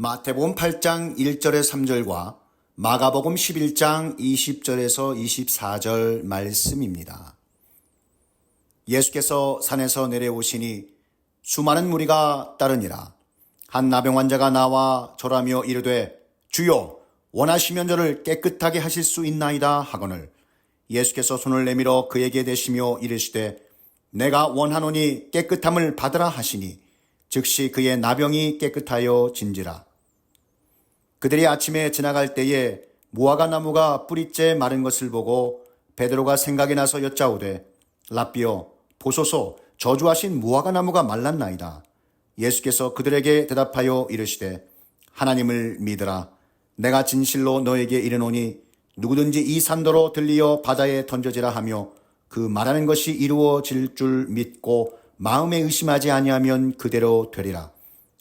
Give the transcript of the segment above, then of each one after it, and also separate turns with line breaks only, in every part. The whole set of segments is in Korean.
마태복음 8장 1절에 3절과 마가복음 11장 20절에서 24절 말씀입니다. 예수께서 산에서 내려오시니 수많은 무리가 따르니라. 한 나병 환자가 나와 절하며 이르되 주여 원하시면 저를 깨끗하게 하실 수 있나이다 하거늘 예수께서 손을 내밀어 그에게 대시며 이르시되 내가 원하노니 깨끗함을 받으라 하시니 즉시 그의 나병이 깨끗하여 진지라. 그들이 아침에 지나갈 때에 무화과 나무가 뿌리째 마른 것을 보고 베드로가 생각이 나서 여짜오되 랍비여 보소서 저주하신 무화과 나무가 말랐나이다. 예수께서 그들에게 대답하여 이르시되 하나님을 믿으라. 내가 진실로 너에게 이르노니 누구든지 이 산더러 들리어 바다에 던져지라 하며 그 말하는 것이 이루어질 줄 믿고 마음에 의심하지 아니하면 그대로 되리라.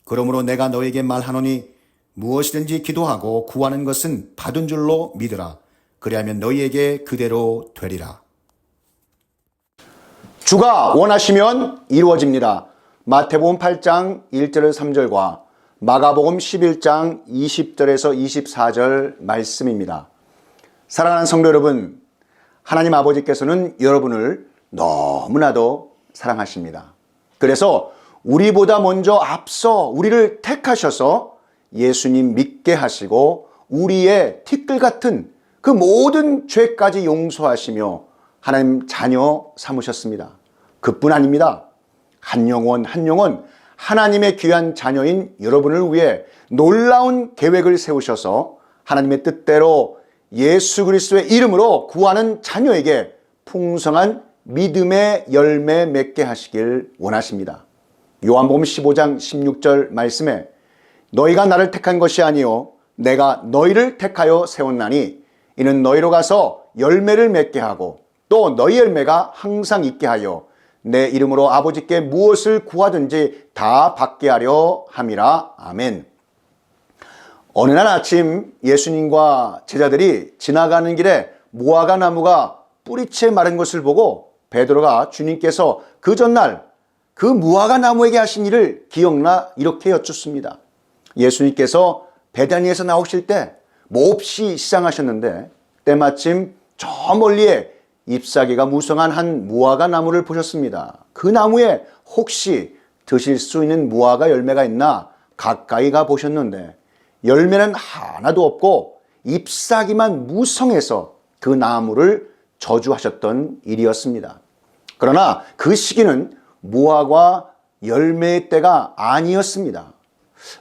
그러므로 내가 너에게 말하노니 무엇이든지 기도하고 구하는 것은 받은 줄로 믿으라. 그리하면 너희에게 그대로 되리라. 주가 원하시면 이루어집니다. 마태복음 8장 1절 3절과 마가복음 11장 20절에서 24절 말씀입니다. 사랑하는 성도 여러분, 하나님 아버지께서는 여러분을 너무나도 사랑하십니다. 그래서 우리보다 먼저 앞서 우리를 택하셔서 예수님 믿게 하시고 우리의 티끌 같은 그 모든 죄까지 용서하시며 하나님 자녀 삼으셨습니다. 그뿐 아닙니다. 한 영혼 한 영혼 하나님의 귀한 자녀인 여러분을 위해 놀라운 계획을 세우셔서 하나님의 뜻대로 예수 그리스도의 이름으로 구하는 자녀에게 풍성한 믿음의 열매 맺게 하시길 원하십니다. 요한복음 15장 16절 말씀에 너희가 나를 택한 것이 아니요 내가 너희를 택하여 세웠나니 이는 너희로 가서 열매를 맺게 하고 또 너희 열매가 항상 있게 하여 내 이름으로 아버지께 무엇을 구하든지 다 받게 하려 함이라. 아멘. 어느 날 아침 예수님과 제자들이 지나가는 길에 무화과 나무가 뿌리채 마른 것을 보고 베드로가 주님께서 그 전날 그 무화과 나무에게 하신 일을 기억나 이렇게 여쭙습니다. 예수님께서 베다니에서 나오실 때 몹시 시장하셨는데 때마침 저 멀리에 잎사귀가 무성한 한 무화과 나무를 보셨습니다. 그 나무에 혹시 드실 수 있는 무화과 열매가 있나 가까이 가 보셨는데 열매는 하나도 없고 잎사귀만 무성해서 그 나무를 저주하셨던 일이었습니다. 그러나 그 시기는 무화과 열매의 때가 아니었습니다.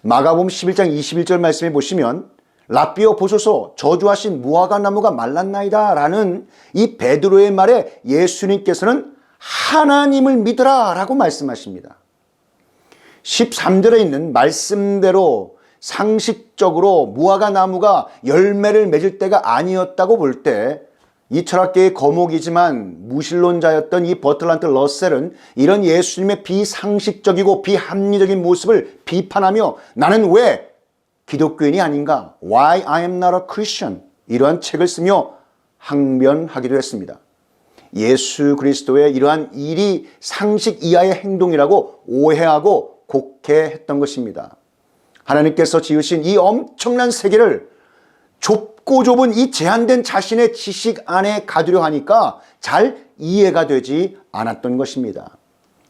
마가복음 11장 21절 말씀에 보시면 랍비여 보소서 저주하신 무화과 나무가 말랐나이다 라는 이 베드로의 말에 예수님께서는 하나님을 믿으라 라고 말씀하십니다. 13절에 있는 말씀대로 상식적으로 무화과 나무가 열매를 맺을 때가 아니었다고 볼 때 이 철학계의 거목이지만 무신론자였던 이 버틀란트 러셀은 이런 예수님의 비상식적이고 비합리적인 모습을 비판하며 나는 왜 기독교인이 아닌가? Why I am not a Christian? 이러한 책을 쓰며 항변하기도 했습니다. 예수 그리스도의 이러한 일이 상식 이하의 행동이라고 오해하고 곡해했던 것입니다. 하나님께서 지으신 이 엄청난 세계를 좁고 좁은 이 제한된 자신의 지식 안에 가두려 하니까 잘 이해가 되지 않았던 것입니다.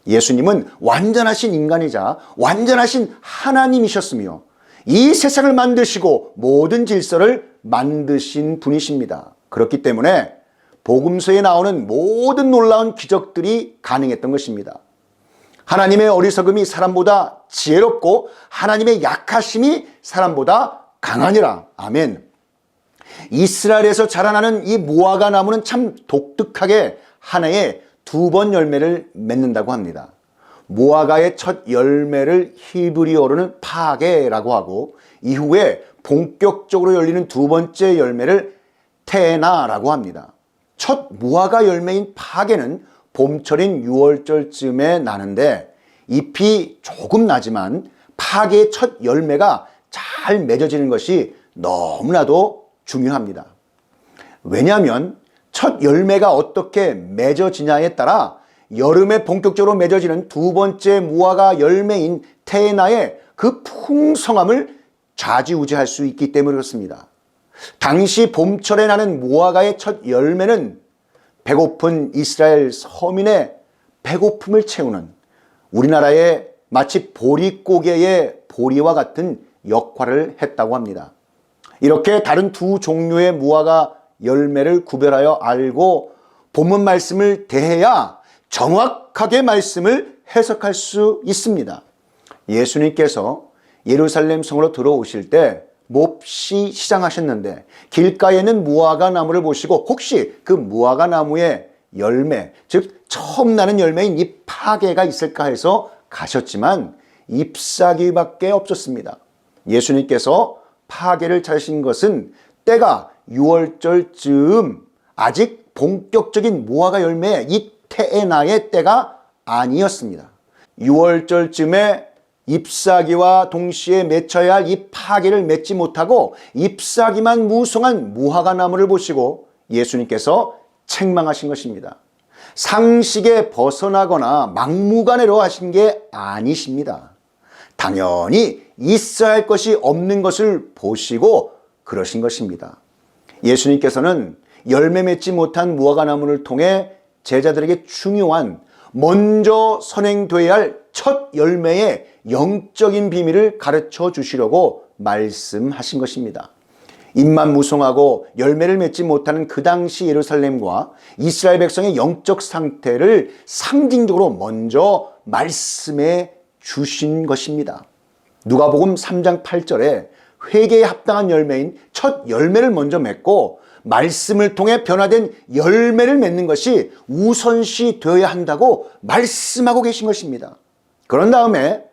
예수님은 완전하신 인간이자 완전하신 하나님이셨으며 이 세상을 만드시고 모든 질서를 만드신 분이십니다. 그렇기 때문에 복음서에 나오는 모든 놀라운 기적들이 가능했던 것입니다. 하나님의 어리석음이 사람보다 지혜롭고 하나님의 약하심이 사람보다 강하니라. 아멘. 이스라엘에서 자라나는 이 무화과 나무는 참 독특하게 한 해에 2번 열매를 맺는다고 합니다. 무화과의 첫 열매를 히브리어로는 파게라고 하고 이후에 본격적으로 열리는 두 번째 열매를 테나라고 합니다. 첫 무화과 열매인 파게는 봄철인 6월절쯤에 나는데 잎이 조금 나지만 파게의 첫 열매가 잘 맺어지는 것이 너무나도 중요합니다. 왜냐하면 첫 열매가 어떻게 맺어지냐에 따라 여름에 본격적으로 맺어지는 두 번째 무화과 열매인 테나의 그 풍성함을 좌지우지할 수 있기 때문에 그렇습니다. 당시 봄철에 나는 무화과의 첫 열매는 배고픈 이스라엘 서민의 배고픔을 채우는 우리나라의 마치 보릿고개의 보리와 같은 역할을 했다고 합니다. 이렇게 다른 두 종류의 무화과 열매를 구별하여 알고 본문 말씀을 대해야 정확하게 말씀을 해석할 수 있습니다. 예수님께서 예루살렘 성으로 들어오실 때 몹시 시장하셨는데 길가에는 무화과 나무를 보시고 혹시 그 무화과 나무의 열매, 즉 처음 나는 열매인 이 파게가 있을까 해서 가셨지만 잎사귀밖에 없었습니다. 예수님께서 파게를 찾으신 것은 때가 6월절쯤 아직 본격적인 무화과 열매의 이 테에나의 때가 아니었습니다. 6월절쯤에 잎사귀와 동시에 맺혀야 할 이 파게를 맺지 못하고 잎사귀만 무성한 무화과 나무를 보시고 예수님께서 책망하신 것입니다. 상식에 벗어나거나 막무가내로 하신 게 아니십니다. 당연히 있어야 할 것이 없는 것을 보시고 그러신 것입니다. 예수님께서는 열매 맺지 못한 무화과 나무를 통해 제자들에게 중요한 먼저 선행되어야 할 첫 열매의 영적인 비밀을 가르쳐 주시려고 말씀하신 것입니다. 잎만 무성하고 열매를 맺지 못하는 그 당시 예루살렘과 이스라엘 백성의 영적 상태를 상징적으로 먼저 말씀해 주신 것입니다. 누가복음 3장 8절에 회개에 합당한 열매인 첫 열매를 먼저 맺고 말씀을 통해 변화된 열매를 맺는 것이 우선시 되어야 한다고 말씀하고 계신 것입니다. 그런 다음에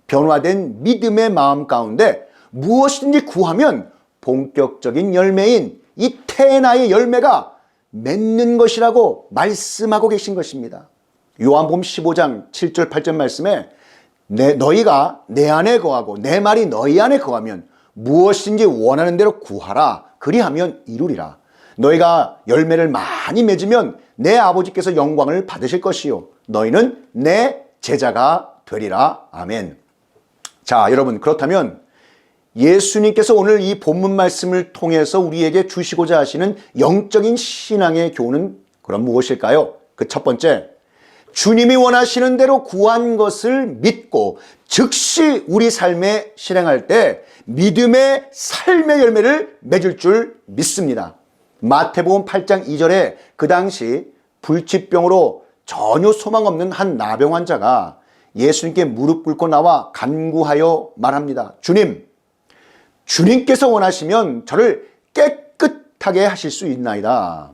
변화된 믿음의 마음 가운데 무엇이든지 구하면 본격적인 열매인 이 테나의 열매가 맺는 것이라고 말씀하고 계신 것입니다. 요한복음 15장 7절 8절 말씀에 너희가 내 안에 거하고 내 말이 너희 안에 거하면 무엇인지 원하는 대로 구하라. 그리하면 이루리라. 너희가 열매를 많이 맺으면 내 아버지께서 영광을 받으실 것이요 너희는 내 제자가 되리라. 아멘. 자, 여러분, 그렇다면 예수님께서 오늘 이 본문 말씀을 통해서 우리에게 주시고자 하시는 영적인 신앙의 교훈은 그럼 무엇일까요? 그 첫 번째, 주님이 원하시는 대로 구한 것을 믿고 즉시 우리 삶에 실행할 때 믿음의 삶의 열매를 맺을 줄 믿습니다. 마태복음 8장 2절에 그 당시 불치병으로 전혀 소망 없는 한 나병 환자가 예수님께 무릎 꿇고 나와 간구하여 말합니다. 주님께서 원하시면 저를 깨끗하게 하실 수 있나이다.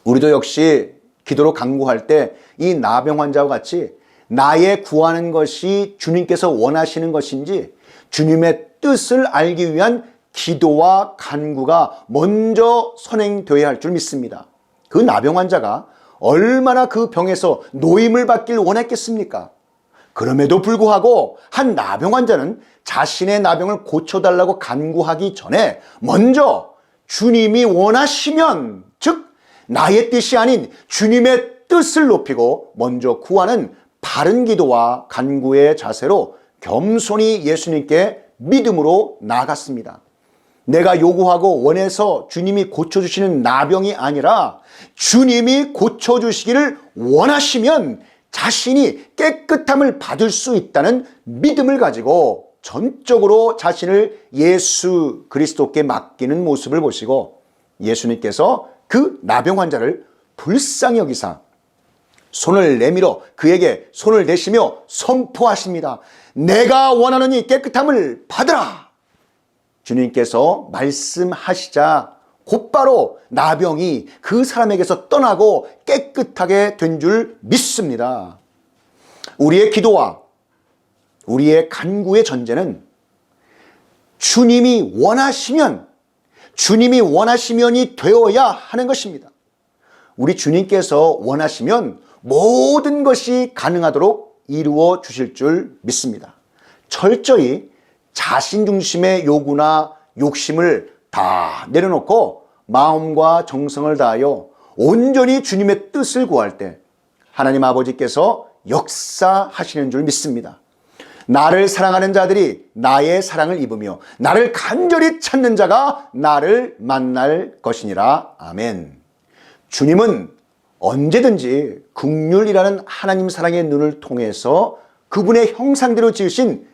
우리도 역시 기도로 간구할 때 이 나병 환자와 같이 나의 구하는 것이 주님께서 원하시는 것인지 주님의 뜻을 알기 위한 기도와 간구가 먼저 선행되어야 할 줄 믿습니다. 그 나병 환자가 얼마나 그 병에서 노임을 받길 원했겠습니까? 그럼에도 불구하고 한 나병 환자는 자신의 나병을 고쳐달라고 간구하기 전에 먼저 주님이 원하시면, 즉 나의 뜻이 아닌 주님의 뜻을 높이고 먼저 구하는 바른 기도와 간구의 자세로 겸손히 예수님께 믿음으로 나아갔습니다. 내가 요구하고 원해서 주님이 고쳐주시는 나병이 아니라 주님이 고쳐주시기를 원하시면 자신이 깨끗함을 받을 수 있다는 믿음을 가지고 전적으로 자신을 예수 그리스도께 맡기는 모습을 보시고 예수님께서 그 나병 환자를 불쌍히 여기사 손을 내밀어 그에게 손을 대시며 선포하십니다. 내가 원하는 이 깨끗함을 받으라. 주님께서 말씀하시자 곧바로 나병이 그 사람에게서 떠나고 깨끗하게 된 줄 믿습니다. 우리의 기도와 우리의 간구의 전제는 주님이 원하시면이 되어야 하는 것입니다. 우리 주님께서 원하시면 모든 것이 가능하도록 이루어 주실 줄 믿습니다. 철저히 자신 중심의 요구나 욕심을 다 내려놓고 마음과 정성을 다하여 온전히 주님의 뜻을 구할 때 하나님 아버지께서 역사하시는 줄 믿습니다. 나를 사랑하는 자들이 나의 사랑을 입으며 나를 간절히 찾는 자가 나를 만날 것이니라. 아멘. 주님은 언제든지 긍휼이라는 하나님 사랑의 눈을 통해서 그분의 형상대로 지으신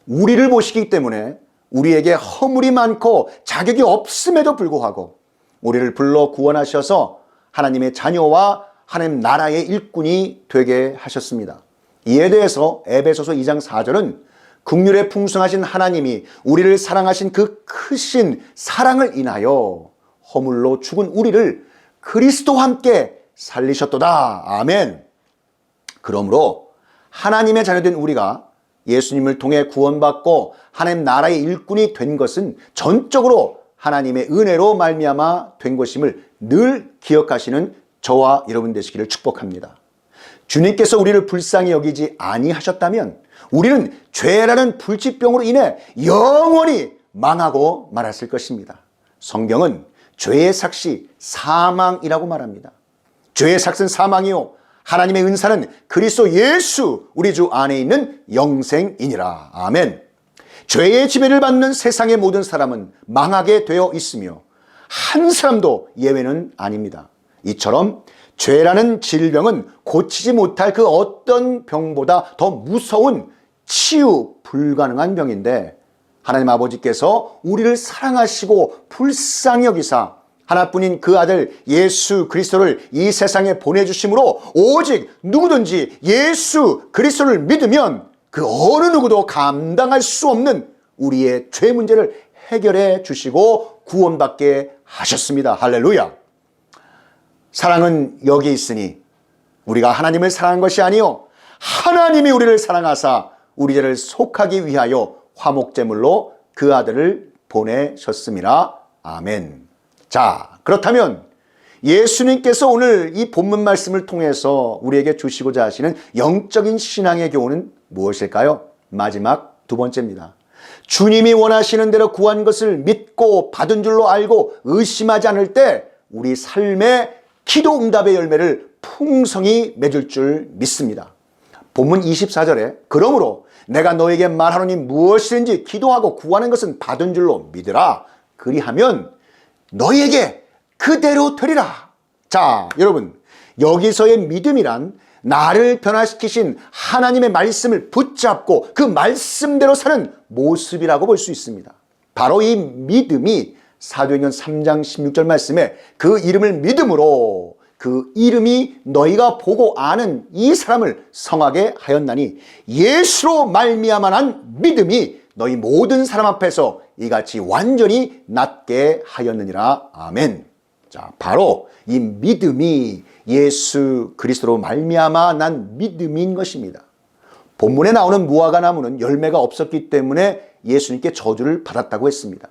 우리를 보시기 때문에 우리에게 허물이 많고 자격이 없음에도 불구하고 우리를 불러 구원하셔서 하나님의 자녀와 하나님 나라의 일꾼이 되게 하셨습니다. 이에 대해서 에베소서 2장 4절은 긍휼에 풍성하신 하나님이 우리를 사랑하신 그 크신 사랑을 인하여 허물로 죽은 우리를 그리스도와 함께 살리셨도다. 아멘. 그러므로 하나님의 자녀된 우리가 예수님을 통해 구원받고 하나님 나라의 일꾼이 된 것은 전적으로 하나님의 은혜로 말미암아 된 것임을 늘 기억하시는 저와 여러분 되시기를 축복합니다. 주님께서 우리를 불쌍히 여기지 아니하셨다면 우리는 죄라는 불치병으로 인해 영원히 망하고 말았을 것입니다. 성경은 죄의 삭시 사망이라고 말합니다. 죄의 삭은 사망이요 하나님의 은사는 그리스도 예수 우리 주 안에 있는 영생이니라. 아멘. 죄의 지배를 받는 세상의 모든 사람은 망하게 되어 있으며 한 사람도 예외는 아닙니다. 이처럼 죄라는 질병은 고치지 못할 그 어떤 병보다 더 무서운 치유 불가능한 병인데 하나님 아버지께서 우리를 사랑하시고 불쌍히 여기사 하나뿐인 그 아들 예수 그리스도를 이 세상에 보내주심으로 오직 누구든지 예수 그리스도를 믿으면 그 어느 누구도 감당할 수 없는 우리의 죄 문제를 해결해 주시고 구원받게 하셨습니다. 할렐루야. 사랑은 여기 있으니 우리가 하나님을 사랑한 것이 아니요 하나님이 우리를 사랑하사 우리 죄를 속하기 위하여 화목제물로 그 아들을 보내셨습니다. 아멘. 자, 그렇다면 예수님께서 오늘 이 본문 말씀을 통해서 우리에게 주시고자 하시는 영적인 신앙의 교훈은 무엇일까요? 마지막 두 번째입니다. 주님이 원하시는 대로 구한 것을 믿고 받은 줄로 알고 의심하지 않을 때 우리 삶의 기도 응답의 열매를 풍성히 맺을 줄 믿습니다. 본문 24절에 그러므로 내가 너에게 말하노니 무엇이든지 기도하고 구하는 것은 받은 줄로 믿으라. 그리하면 너희에게 그대로 되리라. 자, 여러분, 여기서의 믿음이란 나를 변화시키신 하나님의 말씀을 붙잡고 그 말씀대로 사는 모습이라고 볼 수 있습니다. 바로 이 믿음이 사도행전 3장 16절 말씀에 그 이름을 믿음으로 그 이름이 너희가 보고 아는 이 사람을 성하게 하였나니 예수로 말미암아 난 믿음이 너희 모든 사람 앞에서 이같이 완전히 낫게 하였느니라. 아멘. 자, 바로 이 믿음이 예수 그리스도로 말미암아 난 믿음인 것입니다. 본문에 나오는 무화과 나무는 열매가 없었기 때문에 예수님께 저주를 받았다고 했습니다.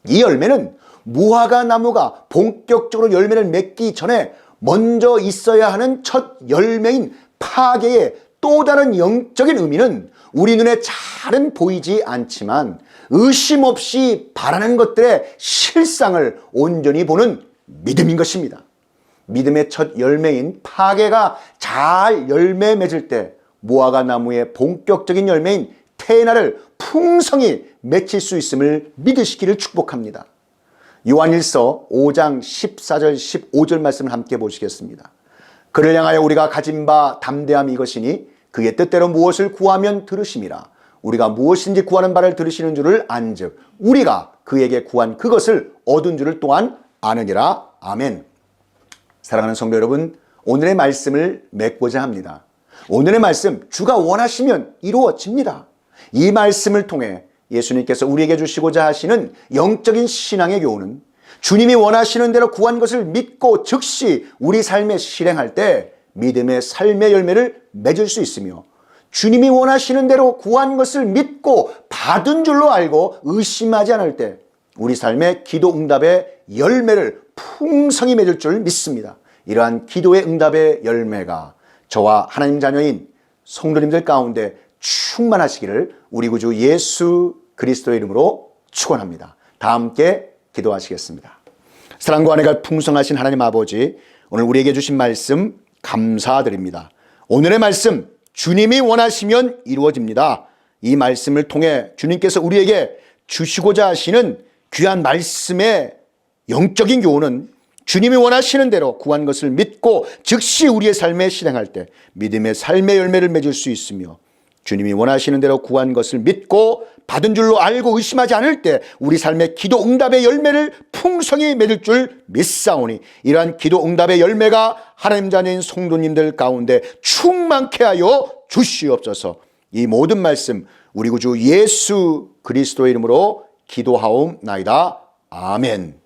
이 열매는 무화과 나무가 본격적으로 열매를 맺기 전에 먼저 있어야 하는 첫 열매인 파괴의 또 다른 영적인 의미는 우리 눈에 잘은 보이지 않지만 의심 없이 바라는 것들의 실상을 온전히 보는 믿음인 것입니다. 믿음의 첫 열매인 파괴가 잘 열매 맺을 때 무화과 나무의 본격적인 열매인 테나를 풍성히 맺힐 수 있음을 믿으시기를 축복합니다. 요한일서 5장 14절 15절 말씀을 함께 보시겠습니다. 그를 향하여 우리가 가진 바 담대함이 이것이니 그의 뜻대로 무엇을 구하면 들으심이라. 우리가 무엇인지 구하는 바를 들으시는 줄을 안즉 우리가 그에게 구한 그것을 얻은 줄을 또한 아느니라. 아멘. 사랑하는 성도 여러분, 오늘의 말씀을 맺고자 합니다. 오늘의 말씀 주가 원하시면 이루어집니다. 이 말씀을 통해 예수님께서 우리에게 주시고자 하시는 영적인 신앙의 교훈은 주님이 원하시는 대로 구한 것을 믿고 즉시 우리 삶에 실행할 때 믿음의 삶의 열매를 맺을 수 있으며 주님이 원하시는 대로 구한 것을 믿고 받은 줄로 알고 의심하지 않을 때 우리 삶의 기도 응답의 열매를 풍성히 맺을 줄 믿습니다. 이러한 기도의 응답의 열매가 저와 하나님 자녀인 성도님들 가운데 충만하시기를 우리 구주 예수 그리스도의 이름으로 축원합니다. 다 함께 기도하시겠습니다. 사랑과 은혜가 풍성하신 하나님 아버지, 오늘 우리에게 주신 말씀 감사드립니다. 오늘의 말씀 주님이 원하시면 이루어집니다. 이 말씀을 통해 주님께서 우리에게 주시고자 하시는 귀한 말씀의 영적인 교훈은 주님이 원하시는 대로 구한 것을 믿고 즉시 우리의 삶에 실행할 때 믿음의 삶의 열매를 맺을 수 있으며, 주님이 원하시는 대로 구한 것을 믿고 받은 줄로 알고 의심하지 않을 때 우리 삶의 기도 응답의 열매를 풍성히 맺을 줄 믿사오니, 이러한 기도 응답의 열매가 하나님 자녀인 성도님들 가운데 충만케 하여 주시옵소서. 이 모든 말씀 우리 구주 예수 그리스도의 이름으로 기도하옵나이다. 아멘.